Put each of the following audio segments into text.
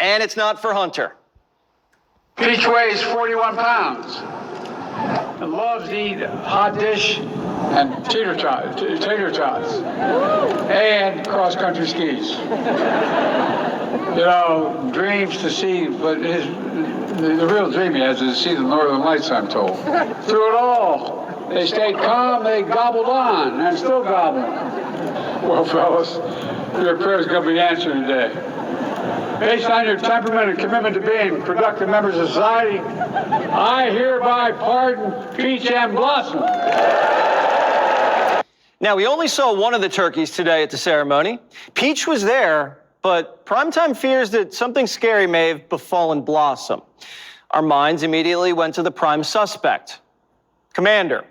And it's not for Hunter. Peach weighs 41 pounds and loves to eat hot dish and tater tots and cross-country skis. You know, dreams to see, but the real dream he has is to see the Northern Lights, I'm told. Through it all, they stayed calm, they gobbled on, and still gobbling. Well, fellas, your prayer's going to be answered today. Based on your temperament and commitment to being productive members of society, I hereby pardon Peach and Blossom. Now, we only saw one of the turkeys today at the ceremony. Peach was there, but primetime fears that something scary may have befallen Blossom. Our minds immediately went to the prime suspect, Commander.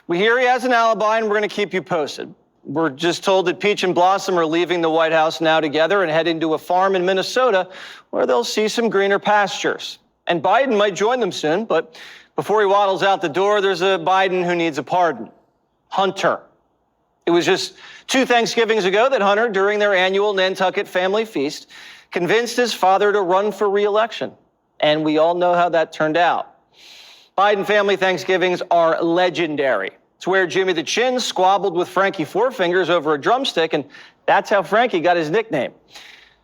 We hear he has an alibi, and we're going to keep you posted. We're just told that Peach and Blossom are leaving the White House now together and heading to a farm in Minnesota where they'll see some greener pastures. And Biden might join them soon, but before he waddles out the door, there's a Biden who needs a pardon. Hunter. It was just 2 Thanksgivings ago that Hunter, during their annual Nantucket family feast, convinced his father to run for re-election. And we all know how that turned out. Biden family Thanksgivings are legendary. It's where Jimmy the Chin squabbled with Frankie Four Fingers over a drumstick, and that's how Frankie got his nickname.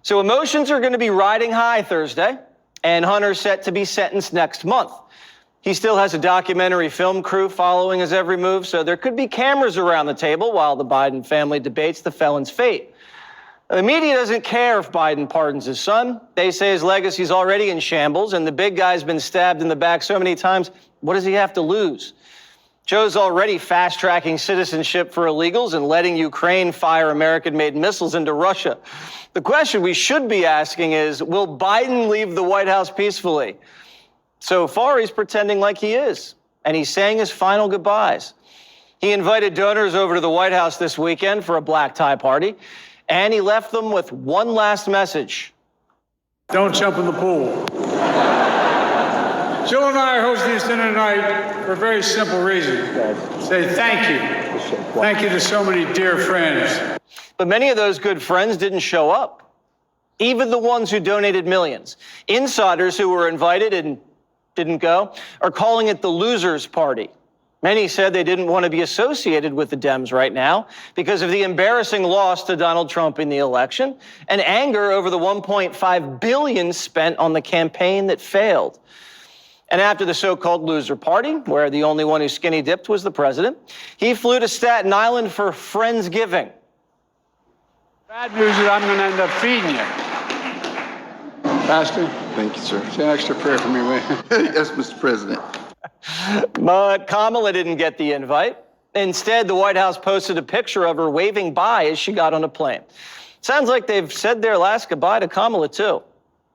So emotions are going to be riding high Thursday, and Hunter's set to be sentenced next month. He still has a documentary film crew following his every move, so there could be cameras around the table while the Biden family debates the felon's fate. The media doesn't care if Biden pardons his son. They say his legacy's already in shambles, and the big guy's been stabbed in the back so many times, what does he have to lose? Joe's already fast-tracking citizenship for illegals and letting Ukraine fire American-made missiles into Russia. The question we should be asking is, will Biden leave the White House peacefully? So far, he's pretending like he is, and he's saying his final goodbyes. He invited donors over to the White House this weekend for a black tie party, and he left them with one last message. Don't jump in the pool. Jill and I are hosting this dinner tonight for a very simple reason. Say thank you. Thank you to so many dear friends. But many of those good friends didn't show up. Even the ones who donated millions. Insiders who were invited and didn't go are calling it the losers party. Many said they didn't want to be associated with the Dems right now because of the embarrassing loss to Donald Trump in the election and anger over the $1.5 billion spent on the campaign that failed. And after the so-called loser party, where the only one who skinny dipped was the president, he flew to Staten Island for Friendsgiving. Bad news is I'm going to end up feeding you. Pastor? Thank you, sir. Say an extra prayer for me, will you? Yes, Mr. President. But Kamala didn't get the invite. Instead, the White House posted a picture of her waving bye as she got on a plane. Sounds like they've said their last goodbye to Kamala, too.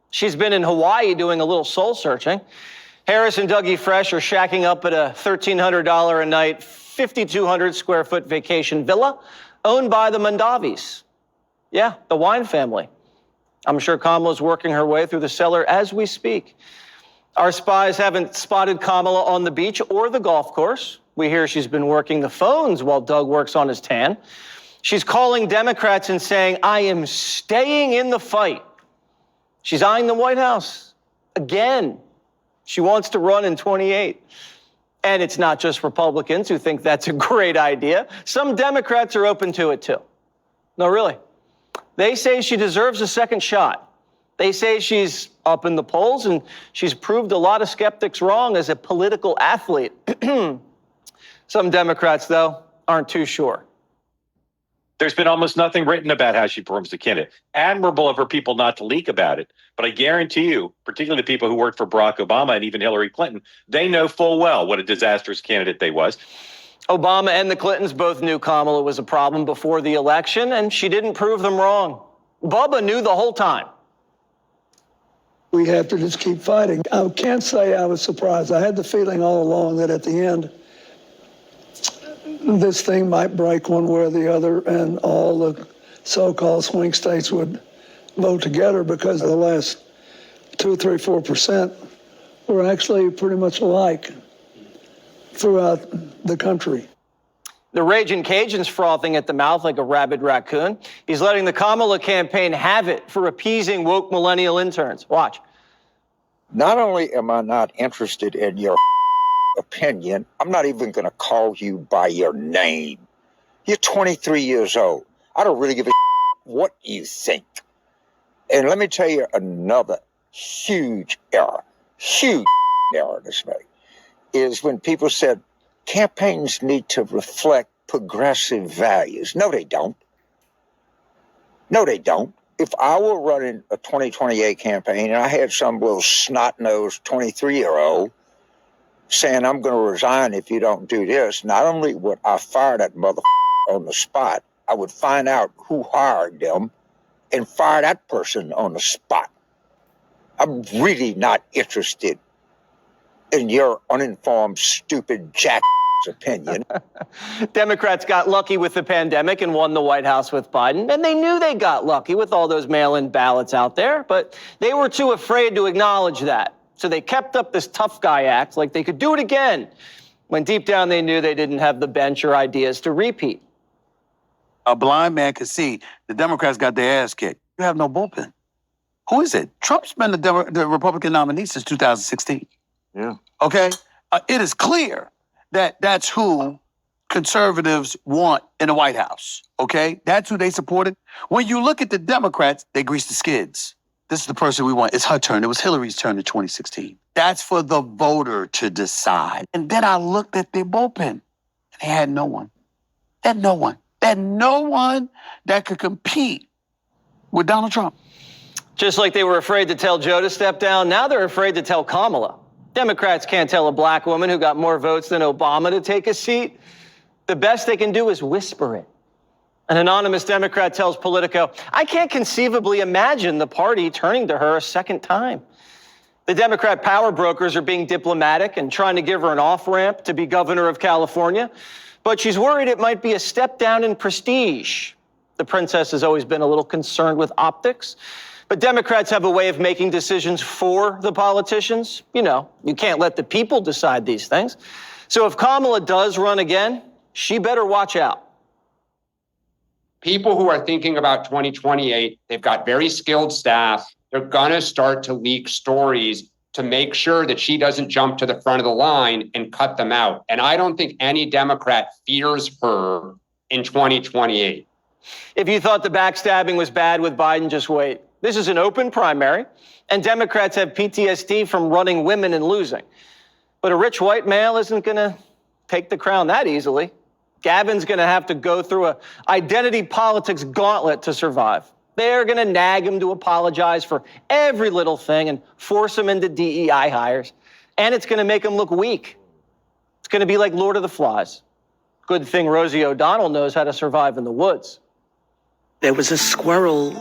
She's been in Hawaii doing a little soul searching. Harris and Dougie Fresh are shacking up at a $1,300 a night, 5,200 square foot vacation villa owned by the Mondavis. Yeah, the wine family. I'm sure Kamala's working her way through the cellar as we speak. Our spies haven't spotted Kamala on the beach or the golf course. We hear she's been working the phones while Doug works on his tan. She's calling Democrats and saying, I am staying in the fight. She's eyeing the White House again. She wants to run in 28. And it's not just Republicans who think that's a great idea. Some Democrats are open to it, too. No, really. They say she deserves a second shot. They say she's up in the polls, and she's proved a lot of skeptics wrong as a political athlete. Some Democrats, though, aren't too sure. There's been almost nothing written about how she performs the candidate. Admirable of her people not to leak about it. But I guarantee you, particularly the people who worked for Barack Obama and even Hillary Clinton, they know full well what a disastrous candidate they was. Obama and the Clintons both knew Kamala was a problem before the election, and she didn't prove them wrong. Bubba knew the whole time. We have to just keep fighting. I can't say I was surprised. I had the feeling all along that at the end, this thing might break one way or the other, and all the so-called swing states would vote together because the last 2, 3, 4% were actually pretty much alike throughout the country. The Raging Cajun's frothing at the mouth like a rabid raccoon. He's letting the Kamala campaign have it for appeasing woke millennial interns. Watch. Not only am I not interested in your opinion, I'm not even going to call you by your name. You're 23 years old. I don't really give a what you think. And let me tell you another huge error this made, is when people said campaigns need to reflect progressive values. No, they don't. No, they don't. If I were running a 2028 campaign and I had some little snot-nosed 23-year-old saying, I'm going to resign if you don't do this, not only would I fire that motherfucker on the spot, I would find out who hired them and fire that person on the spot. I'm really not interested in your uninformed, stupid jack opinion. Democrats got lucky with the pandemic and won the White House with Biden, and they knew they got lucky with all those mail-in ballots out there, but they were too afraid to acknowledge that. So they kept up this tough guy act like they could do it again, when deep down they knew they didn't have the bench or ideas to repeat. A blind man could see the Democrats got their ass kicked. You have no bullpen. Who is it? Trump's been the Republican nominee since 2016. Yeah. Okay? It is clear that that's who conservatives want in the White House. Okay? That's who they supported. When you look at the Democrats, they grease the skids. This is the person we want. It's her turn. It was Hillary's turn in 2016. That's for the voter to decide. And then I looked at their bullpen, and they had no one. They had no one. They had no one that could compete with Donald Trump. Just like they were afraid to tell Joe to step down, now they're afraid to tell Kamala. Democrats can't tell a black woman who got more votes than Obama to take a seat. The best they can do is whisper it. An anonymous Democrat tells Politico, I can't conceivably imagine the party turning to her a second time. The Democrat power brokers are being diplomatic and trying to give her an off-ramp to be governor of California, but she's worried it might be a step down in prestige. The princess has always been a little concerned with optics, but Democrats have a way of making decisions for the politicians. You know, you can't let the people decide these things. So if Kamala does run again, she better watch out. People who are thinking about 2028, they've got very skilled staff. They're going to start to leak stories to make sure that she doesn't jump to the front of the line and cut them out. And I don't think any Democrat fears her in 2028. If you thought the backstabbing was bad with Biden, just wait. This is an open primary, and Democrats have PTSD from running women and losing. But a rich white male isn't going to take the crown that easily. Gavin's going to have to go through a identity politics gauntlet to survive. They're going to nag him to apologize for every little thing and force him into DEI hires. And it's going to make him look weak. It's going to be like Lord of the Flies. Good thing Rosie O'Donnell knows how to survive in the woods. There was a squirrel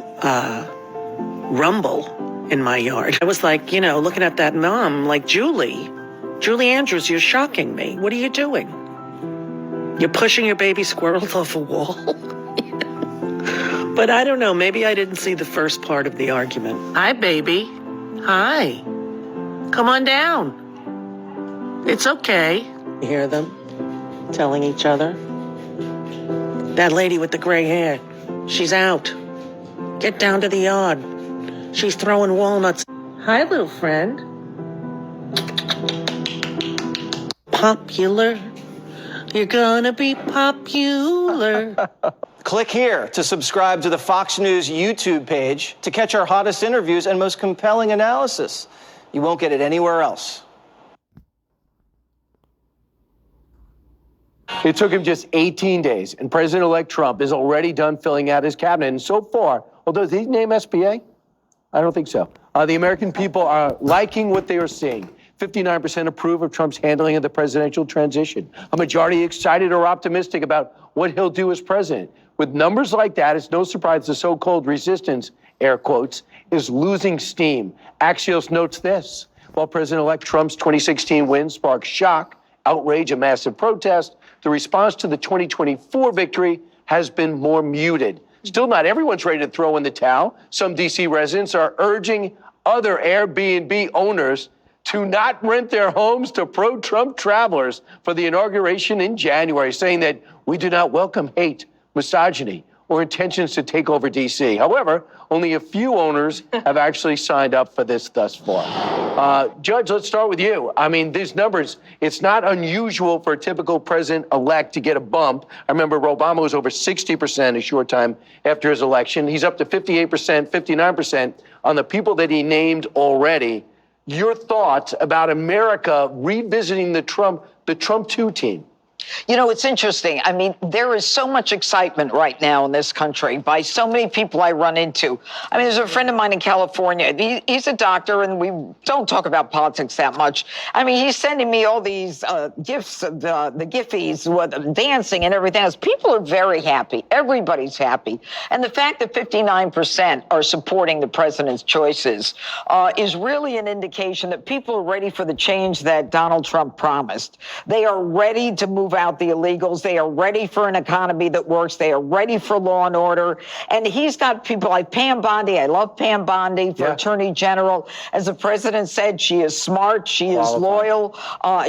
rumble in my yard. I was like, looking at that mom, like, Julie Andrews, you're shocking me. What are you doing? You're pushing your baby squirrels off a wall? But I don't know, maybe I didn't see the first part of the argument. Hi, baby. Hi. Come on down. It's okay. You hear them telling each other? That lady with the gray hair, she's out. Get down to the yard. She's throwing walnuts. Hi, little friend. Popular. You're gonna be popular. Click here to subscribe to the Fox News YouTube page to catch our hottest interviews and most compelling analysis. You won't get it anywhere else. It took him just 18 days, and President-elect Trump is already done filling out his cabinet. And so far, although did he name SBA? I don't think so. The American people are liking what they are seeing. 59% approve of Trump's handling of the presidential transition. A majority excited or optimistic about what he'll do as president. With numbers like that, it's no surprise the so-called resistance, air quotes, is losing steam. Axios notes this. While President-elect Trump's 2016 win sparked shock, outrage, and massive protest, the response to the 2024 victory has been more muted. Still, not everyone's ready to throw in the towel. Some D.C. residents are urging other Airbnb owners to not rent their homes to pro-Trump travelers for the inauguration in January, saying that we do not welcome hate, misogyny, or intentions to take over D.C. However, only a few owners have actually signed up for this thus far. Judge, let's start with you. I mean, these numbers, it's not unusual for a typical president-elect to get a bump. I remember Obama was over 60% a short time after his election. He's up to 58%, 59% on the people that he named already. Your thoughts about America revisiting the Trump 2 team? You know, it's interesting. I mean, there is so much excitement right now in this country by so many people I run into. I mean, there's a friend of mine in California. He's a doctor, and we don't talk about politics that much. I mean, he's sending me all these gifts of the Giphies with dancing and everything else. People are very happy. Everybody's happy. And the fact that 59% are supporting the president's choices is really an indication that people are ready for the change that Donald Trump promised. They are ready to move out the illegals. They are ready for an economy that works. They are ready for law and order. And he's got people like Pam Bondi. I love Pam Bondi for Attorney General. As the president said, she is smart. She is loyal.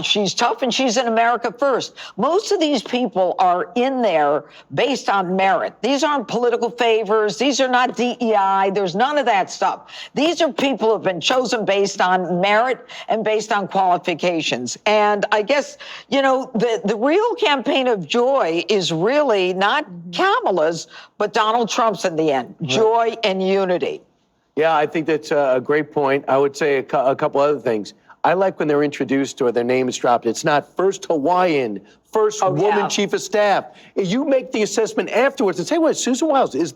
She's tough, and she's in America first. Most of these people are in there based on merit. These aren't political favors. These are not DEI. There's none of that stuff. These are people who have been chosen based on merit and based on qualifications. And I guess, you know, the real campaign of joy is really not Kamala's, but Donald Trump's in the end. Joy and unity. Yeah, I think that's a great point. I would say a couple other things. I like when they're introduced or their name is dropped. It's not first Hawaiian, first woman chief of staff. You make the assessment afterwards and say, well, Susan Wiles, is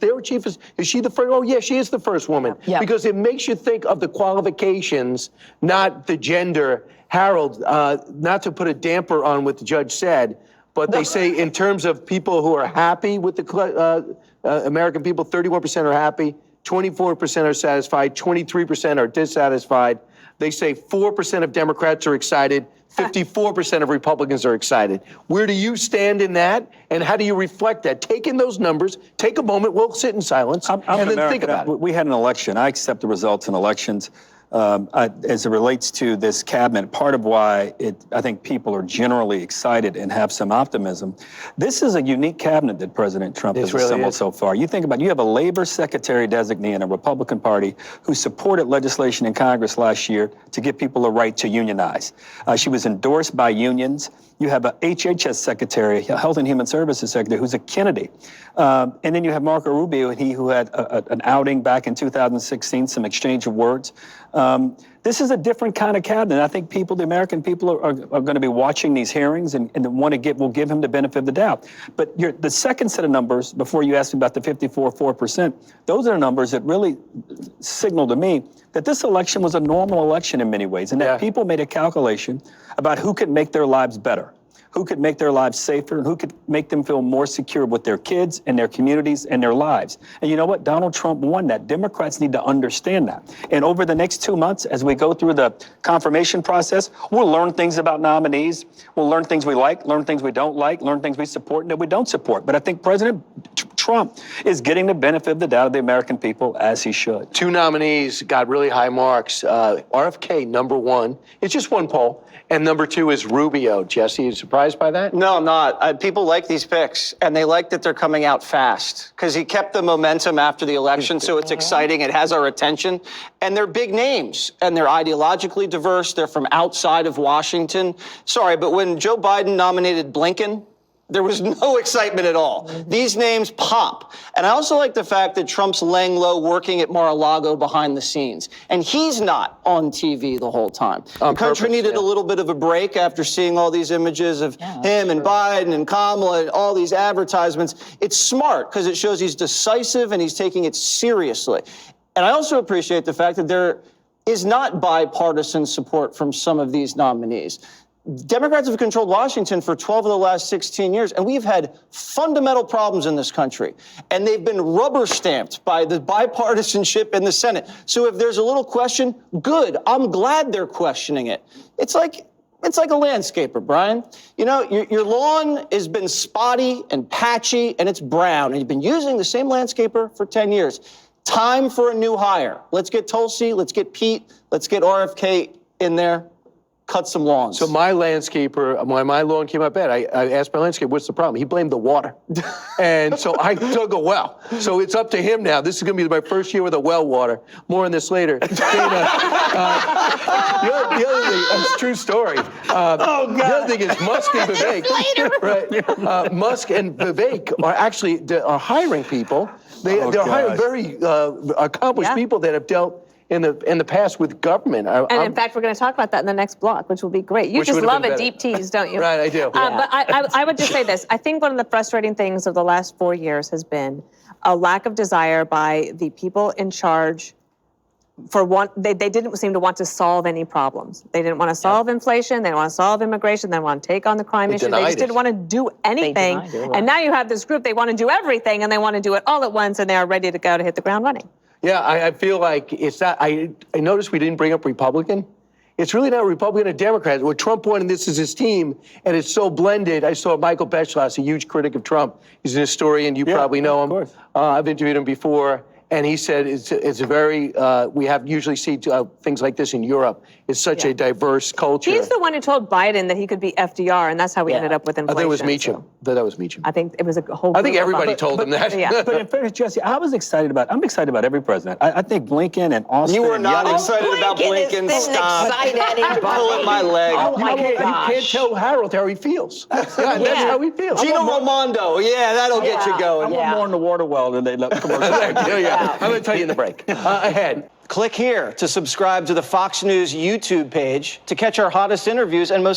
she the first? Oh, yeah, she is the first woman. Yeah. Because it makes you think of the qualifications, not the gender. Harold, not to put a damper on what the judge said, but they say in terms of people who are happy with the American people, 31% are happy, 24% are satisfied, 23% are dissatisfied. They say 4% of Democrats are excited, 54% of Republicans are excited. Where do you stand in that, and how do you reflect that? Take in those numbers, take a moment, we'll sit in silence, and then think about it. We had an election. I accept the results in elections. As it relates to this cabinet, part of why I think people are generally excited and have some optimism. This is a unique cabinet that President Trump has assembled so far. You think about it, you have a labor secretary designee in a Republican Party who supported legislation in Congress last year to give people a right to unionize. She was endorsed by unions. You have a HHS secretary, a Health and Human Services secretary, who's a Kennedy. And then you have Marco Rubio, who had an outing back in 2016, some exchange of words. This is a different kind of cabinet. I think the American people are going to be watching these hearings and will give him the benefit of the doubt. But the second set of numbers, before you asked me about the 54%, those are the numbers that really signal to me that this election was a normal election in many ways, and that people made a calculation about who could make their lives better, who could make their lives safer, and who could make them feel more secure with their kids and their communities and their lives. And you know what? Donald Trump won that. Democrats need to understand that. And over the next 2 months, as we go through the confirmation process, we'll learn things about nominees. We'll learn things we like, learn things we don't like, learn things we support and that we don't support. But I think President Trump is getting the benefit of the doubt of the American people, as he should. 2 nominees got really high marks. RFK, number 1. It's just one poll. And number 2 is Rubio. Jesse, you surprised by that? No, I'm not. People like these picks, and they like that they're coming out fast because he kept the momentum after the election, so it's exciting. It has our attention. And they're big names, and they're ideologically diverse. They're from outside of Washington. Sorry, but when Joe Biden nominated Blinken, there was no excitement at all. These names pop. And I also like the fact that Trump's laying low, working at Mar-a-Lago behind the scenes. And he's not on TV the whole time. The country needed a little bit of a break after seeing all these images of him and Biden and Kamala and all these advertisements. It's smart because it shows he's decisive and he's taking it seriously. And I also appreciate the fact that there is not bipartisan support from some of these nominees. Democrats have controlled Washington for 12 of the last 16 years, and we've had fundamental problems in this country. And they've been rubber stamped by the bipartisanship in the Senate. So if there's a little question, good. I'm glad they're questioning it. It's like a landscaper, Brian. You know, your lawn has been spotty and patchy, and it's brown, and you've been using the same landscaper for 10 years. Time for a new hire. Let's get Tulsi, let's get Pete, let's get RFK in there, cut some lawns. So my landscaper, when my lawn came up bad, I asked my landscaper, what's the problem? He blamed the water. And so I dug a well. So it's up to him now. This is going to be my first year with a well water. More on this later. Dana, the other thing, it's a true story. The other thing is Musk and Vivek. Right? Musk and Vivek are actually are hiring people. They're hiring very accomplished people that have dealt in the past with government. And in fact, we're going to talk about that in the next block, which will be great. You just love a deep tease, don't you? Right, I do. But I would just say this. I think one of the frustrating things of the last 4 years has been a lack of desire by the people in charge they didn't seem to want to solve any problems. They didn't want to solve inflation. They didn't want to solve immigration. They didn't want to take on the crime issue. They just didn't want to do anything. And now you have this group, they want to do everything and they want to do it all at once and they are ready to go to hit the ground running. Yeah, I feel like it's not, I noticed we didn't bring up Republican. It's really not Republican or Democrat. What Trump wanted, this is his team, and it's so blended. I saw Michael Beschloss, a huge critic of Trump. He's an historian, you probably know him. Of course. I've interviewed him before. And he said it's a very, we have usually see things like this in Europe. It's such a diverse culture. He's the one who told Biden that he could be FDR, and that's how we ended up with inflation. I think it was Meacham. That was Meacham. I think it was a whole I think everybody told him that. Yeah. But in fairness, Jesse, I'm excited about every president. I think Blinken and Austin. You were not excited about Blinken. Didn't Stop. excite anybody. Pulling my leg. Oh my You gosh. can't tell Harold how he feels. That's how he feels. Gino Raimondo. Yeah, that'll get you going. I want more in the water well than they let commercials. I'm going to tell you in the break. Ahead. Click here to subscribe to the Fox News YouTube page to catch our hottest interviews and most